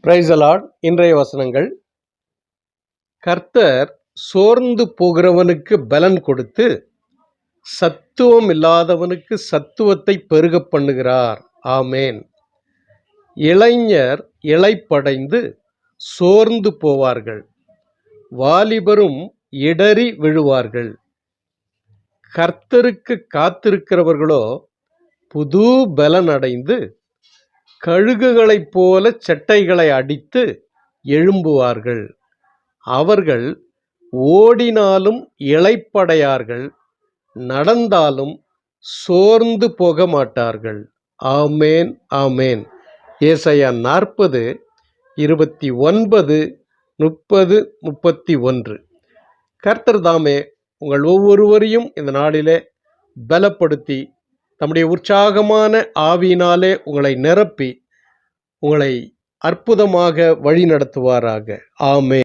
Praise the Lord. இன்றைய வசனங்கள்: கர்த்தர் சோர்ந்து போகிறவனுக்கு பலன் கொடுத்து சத்துவம் இல்லாதவனுக்கு சத்துவத்தை பெருக பண்ணுகிறார். ஆமேன். இளைஞர் இளைப்படைந்து சோர்ந்து போவார்கள், வாலிபரும் இடறி விழுவார்கள். கர்த்தருக்கு காத்திருக்கிறவர்களோ புது பலன் அடைந்து கழுகுகளைப் போல சட்டைகளை அடித்து எழும்புவார்கள். அவர்கள் ஓடினாலும் இளைப்படையார்கள், நடந்தாலும் சோர்ந்து போக மாட்டார்கள். ஆமேன், ஆமேன். ஏசாயா 40, 29, 30, 31. கர்த்தர் தாமே உங்கள் ஒவ்வொருவரையும் இந்த நாளிலே பலப்படுத்தி தம்முடைய உற்சாகமான ஆவியினாலே உங்களை நிரப்பி உங்களை அற்புதமாக வழி நடத்துவாராக. ஆமென்.